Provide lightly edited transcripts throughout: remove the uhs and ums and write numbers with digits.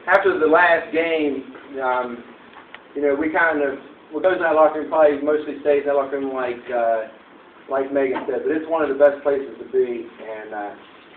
After the last game, you know, we kind of, what goes in that locker room probably mostly stays in that locker room like Megan said, but it's one of the best places to be. And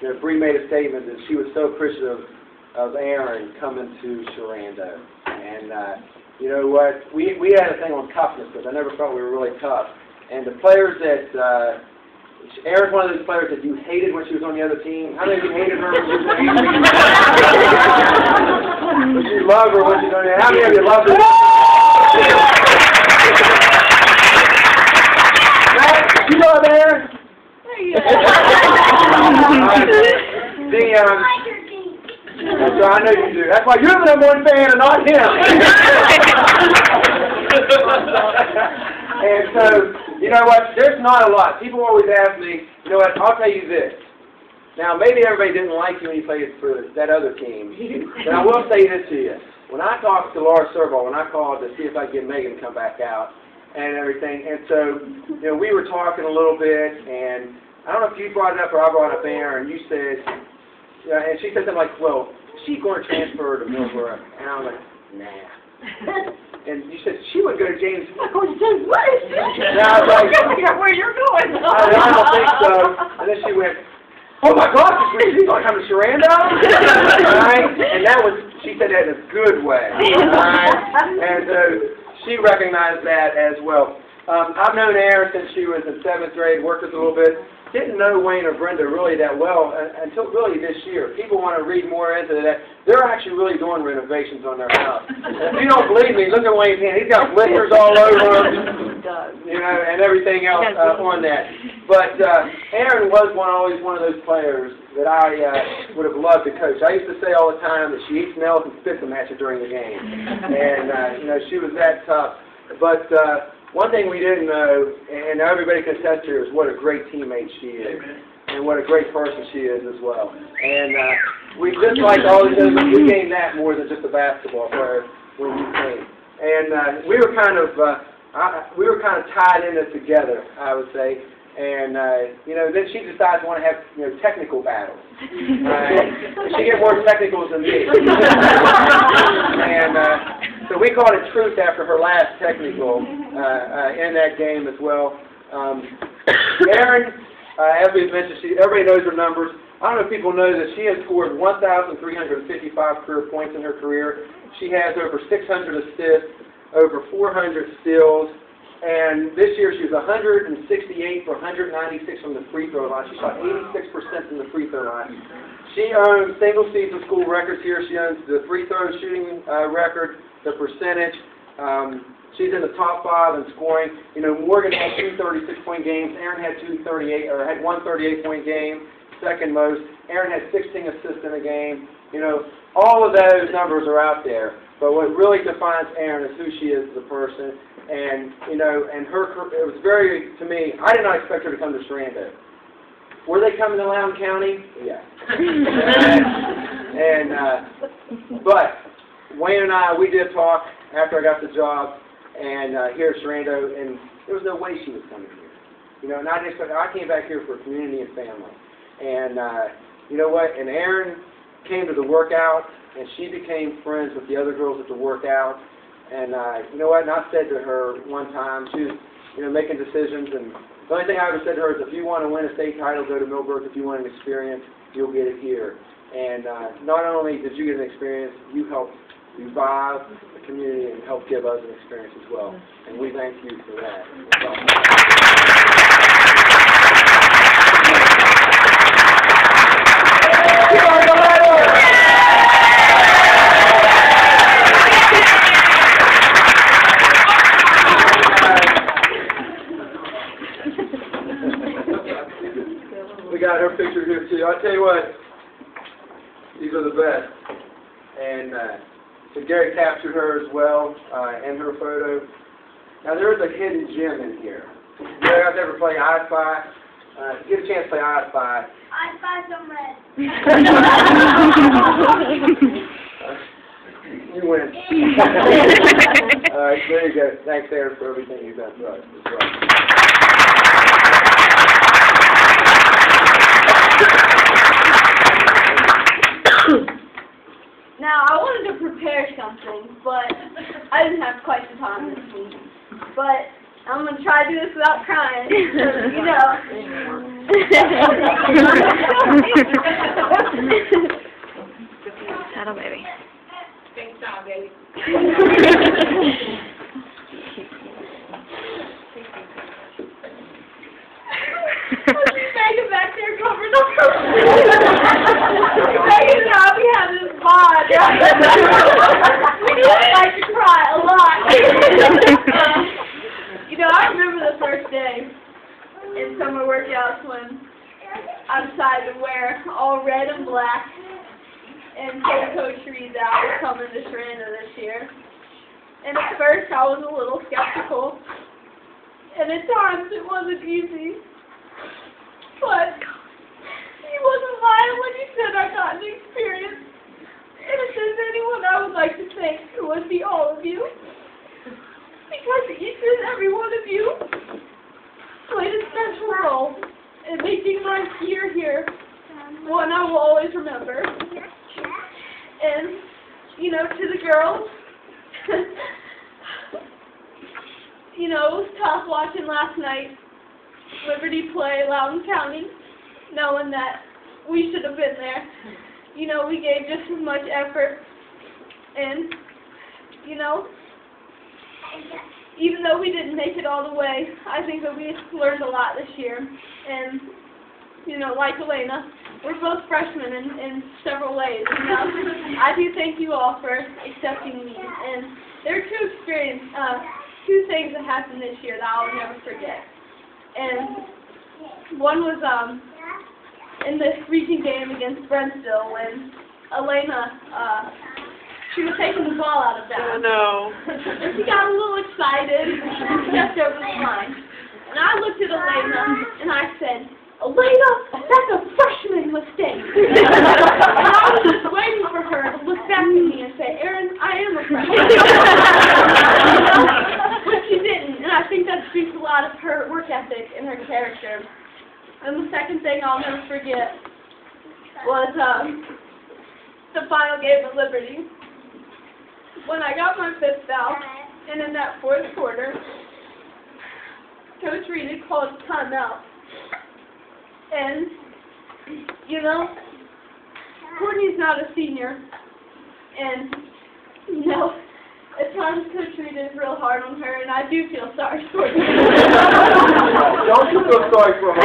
you know, Bree made a statement that she was so appreciative of Aaron coming to Sharando. And you know what, we had a thing on toughness because I never felt we were really tough. And the players that, Erin's one of those players that you hated when she was on the other team. How many of you hated her when she was on the other team? But you love her when she's on the other team. How many of you love her? You love Erin? So I know you do. That's why you're the number one fan and not him. And so, you know what, there's not a lot. People always ask me, you know what, I'll tell you this. Now, maybe everybody didn't like you when you played for that other team, but I will say this to you. When I talked to Laura Serval, when I called to see if I could get Megan to come back out and everything, and so, you know, we were talking a little bit, and I don't know if you brought it up or I brought up Aaron, and you said, and she said something like, well, is she going to transfer to Millbrook? And I was like, nah. And you said, she would go to James. I'm going to James, what is this? And I was like, where you're going. I don't think so. And then she went, oh my gosh, she's going to come to Sharando? Right? And that was, she said that in a good way. Right? And so she recognized that as well. I've known Erin since she was in 7th grade, worked with her a little bit. Didn't know Wayne or Brenda really that well until really this year. People want to read more into that. They're actually really doing renovations on their house. And if you don't believe me, look at Wayne's hand. He's got blisters all over him, you know, and everything else on that. But Erin was always one of those players that I would have loved to coach. I used to say all the time that she eats nails and spits them at you during the game. And, you know, she was that tough. But one thing we didn't know, and everybody can attest to her, is what a great teammate she is. Amen. And what a great person she is as well. And we just like all these others, we gained that more than just a basketball player when you came. And we were kind of tied in it together, I would say. And you know, then she decides to want to have, you know, technical battles. She gets more technicals than me. And so we called it truth after her last technical in that game as well. Erin, as we've mentioned, everybody knows her numbers. I don't know if people know that she has scored 1,355 career points in her career. She has over 600 assists, over 400 steals. And this year she was 168 for 196 from the free throw line. She shot 86% from the free throw line. She owns single-season school records here. She owns the free throw shooting record, the percentage. She's in the top 5 in scoring. You know, Morgan had 2 36-point games. Erin had had one 38-point game, second most. Erin had 16 assists in a game. You know, all of those numbers are out there. But what really defines Erin is who she is as a person. And, you know, and it was very, to me, I did not expect her to come to Sharando. Were they coming to Loudoun County? Yeah. But Wayne and I, we did talk after I got the job and here at Sharando, and there was no way she was coming here. You know, and I came back here for community and family. And you know what? And Erin came to the workout, and she became friends with the other girls at the workout. And you know what? And I said to her one time, she was, you know, making decisions, and the only thing I ever said to her is, if you want to win a state title, go to Millbrook. If you want an experience, you'll get it here. And not only did you get an experience, you helped revive the community and help give us an experience as well. And we thank you for that. We got her picture here too. I'll tell you what, these are the best. And so Gary captured her as well in her photo. Now there is a hidden gem in here. You guys ever play I Spy? Get a chance to play I Spy. I Spy some red. You win. All right, there you go. Thanks, Aaron, for everything you've done for us as well. to prepare something, but I didn't have quite the time this week. But I'm going to try to do this without crying, you know. Saddle baby. Thanks, Tom, baby. Megan back there covered up her Megan and I, we had this bond. We just like to cry a lot. You know, I remember the first day in summer workouts when I decided to wear all red and black and told Coach Reed that I was coming to Sharanda this year. And at first I was a little skeptical. And at times it wasn't easy. But he wasn't lying when he said I got an experience. And if there's anyone I would like to thank, it would be all of you. Because each and every one of you played a special role in making my year here one I will always remember. And, you know, to the girls, you know, it was tough watching last night Liberty play Loudoun County, knowing that we should have been there. You know, we gave just as much effort, and, you know, even though we didn't make it all the way, I think that we learned a lot this year. And, you know, like Elena, we're both freshmen in several ways. You know, I do thank you all for accepting me. And there are two things that happened this year that I'll never forget. And one was in the region game against Brentsville when Elena, she was taking the ball out of bounds. Oh, no. And she got a little excited and stepped over the line. And I looked at Elena and I said, Elena, that's a freshman mistake. And I was just waiting for her to look back at me and say, Erin, I am a freshman. But she didn't. And I think that speaks a lot of her work ethic and her character. And the second thing I'll never forget was the final game at Liberty. When I got my fifth foul, and in that fourth quarter, Coach Reed had called a timeout. And, you know, Courtney's not a senior, and, you know, at times Coach Reed is real hard on her, and I do feel sorry for her. Don't you feel sorry for her?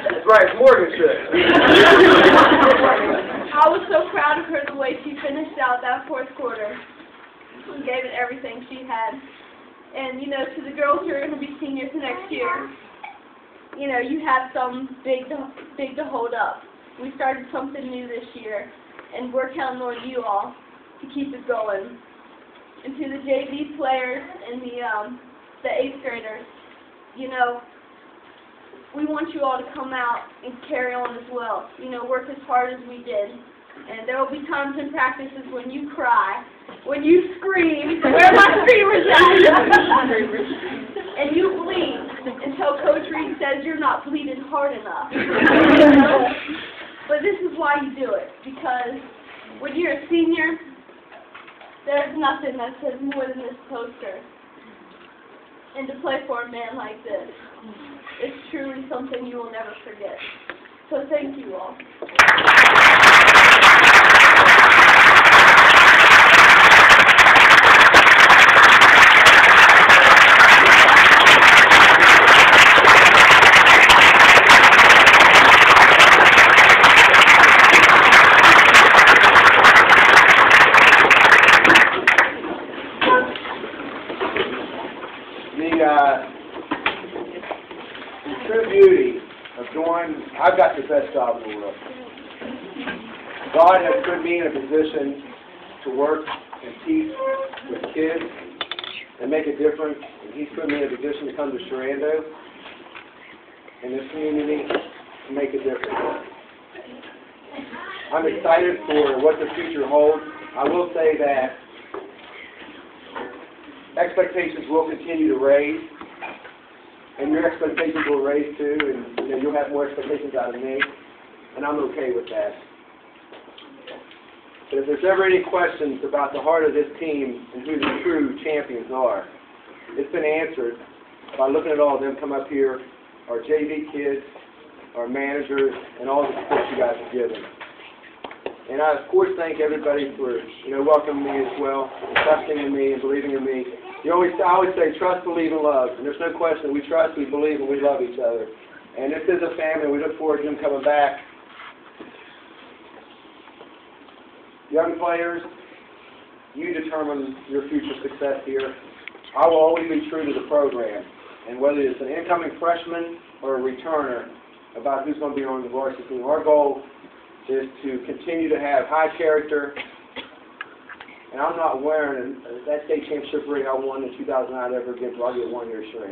That's right, Morgan should. I was so proud of her the way she finished out that fourth quarter and gave it everything she had. And, you know, to the girls who are going to be seniors next year, you know, you have something big to hold up. We started something new this year, and we're counting on you all to keep it going. And to the JV players and the 8th graders, you know, we want you all to come out and carry on as well. You know, work as hard as we did. And there will be times in practices when you cry, when you scream, where are my screamers at? And you bleed until Coach Reed says you're not bleeding hard enough. You know? But this is why you do it, because when you're a senior, there's nothing that says more than this poster. And to play for a man like this, it's truly something you will never forget. So thank you all. The true beauty of doing, I've got the best job in the world. God has put me in a position to work and teach with kids and make a difference. And He's put me in a position to come to Sharanda in this community to make a difference. I'm excited for what the future holds. I will say that expectations will continue to raise, and your expectations will raise too, and you'll have more expectations out of me, and I'm okay with that. But if there's ever any questions about the heart of this team and who the true champions are, it's been answered by looking at all of them come up here, our JV kids, our managers, and all the support you guys have given. And I, of course, thank everybody for, welcoming me as well, and trusting in me and believing in me. I always say, trust, believe, and love. And there's no question, we trust, we believe, and we love each other. And this is a family, and we look forward to them coming back. Young players, you determine your future success here. I will always be true to the program. And whether it's an incoming freshman or a returner, about who's going to be on the varsity team, our goal is to continue to have high character. And I'm not wearing that state championship ring I won in 2009 ever again, so I'll get one here sure.